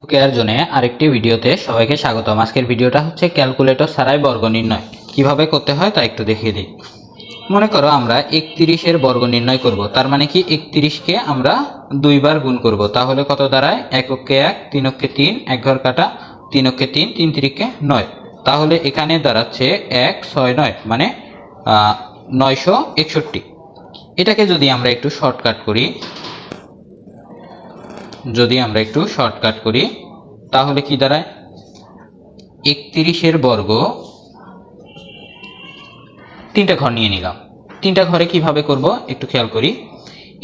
Care জোনে আরেকটি ভিডিওতে সবাইকে স্বাগতম। আজকের ভিডিওটা হচ্ছে ক্যালকুলেটর ছাড়াই বর্গ নির্ণয় কিভাবে করতে হয় তা একটু দেখিয়ে দিই। মনে করো আমরা 31-এর বর্গ নির্ণয় করব, তার মানে কি 31-কে আমরা দুইবার গুণ করব, তাহলে কত দাঁড়ায়? 1-কে 1, 3-কে 3, 1 ঘর কাটা, 3-কে 3, 3-3-কে 9। তাহলে এখানে দাঁড়াচ্ছে 1 6 9 মানে 961। এটাকে যদি আমরা একটু শর্টকাট করি তাহলে কি দাঁড়ায়? 31-এর বর্গ, তিনটা ঘর নিয়ে নিলাম। তিনটা ঘরে কিভাবে করব একটু খেয়াল করি।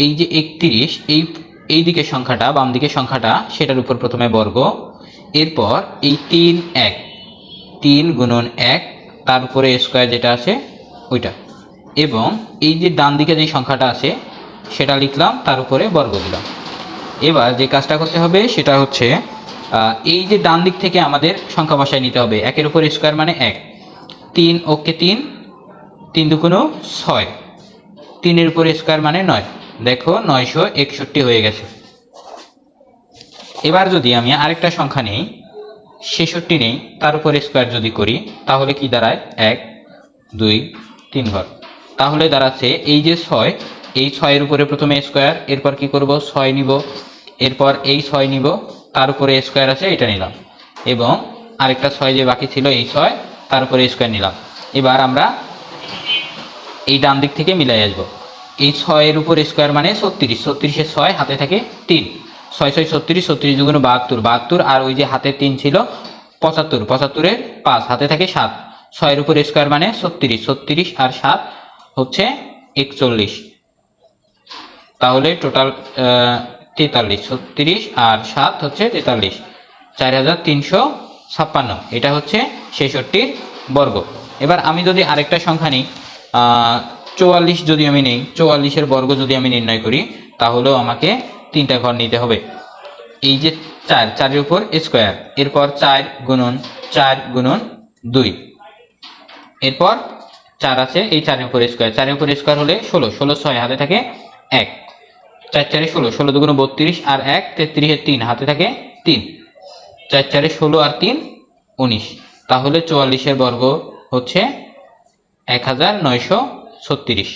এই যে 31, এই দিকের সংখ্যাটা, বাম দিকের সংখ্যাটা, সেটার উপর প্রথমে বর্গ, এরপর এই 3 গুণন 1, তার উপরে স্কোয়ার যেটা আছে ওইটা, এবং এই যে ডান দিকে যে সংখ্যাটা আছে সেটা লিখলাম, তার উপরে বর্গ দিলাম। এবার যে কাজটা করতে হবে সেটা হচ্ছে এই যে ডান দিক থেকে আমাদের সংখ্যা বসায় নিতে হবে। 1-এর উপর স্কোয়ার মানে 1, 3-কে 3, 3-2 6, 3-এর উপর স্কোয়ার মানে 9। দেখো 961 হয়ে গেছে। এবার যদি আমি আরেকটা সংখ্যা নেই, 66 নেই, তার উপর স্কোয়ার যদি করি তাহলে কি দাঁড়ায়? 1 2 3 ঘর। তাহলে দাঁড়াচ্ছে এই যে 6, এই 6-এর উপরে প্রথমে স্কোয়ার, এরপর কি করব? 6 নিব, এরপর এই 6 নিব, তার উপরে স্কোয়ার আছে এটা নিলাম, এবং আরেকটা 6 যে বাকি ছিল এই 6, তার উপরে স্কোয়ার নিলাম। এবার আমরা এই ডান দিক থেকে মিলাই আসবো। এই 6-এর উপর স্কোয়ার মানে 36, 36-এর 6 হাতে থাকে 3, 6 6 36, 36 দুগুণ 72, 72, আর ওই যে হাতে 3 ছিল 75, 75-এর 5 হাতে থাকে 7, 6-এর উপর স্কোয়ার মানে 36, 36 আর 7 হচ্ছে 41। তাহলে টোটাল 43, 36 আর 7 হচ্ছে 43, 4356। এটা হচ্ছে 66-র বর্গ। এবার আমি যদি আরেকটা সংখ্যা নিই, 44 যদি আমি নেই, 44-এর বর্গ যদি আমি নির্ণয় করি তাহলেও আমাকে তিনটা ঘর নিতে হবে। এই যে 4-এর উপর স্কোয়ার, এরপর 4 গুণন 2, এরপর 4 আছে, এই 4-এর উপর স্কোয়ার, 4-এর উপর স্কোয়ার হলে 16, 16 6 হাতে থাকে 1, 4 4 16, 16 দুগুণ 32 আর 1 33-এর 3 হাতে থাকে 3, 4 4 16 আর 3 19। তাহলে 44-এর বর্গ হচ্ছে 1936।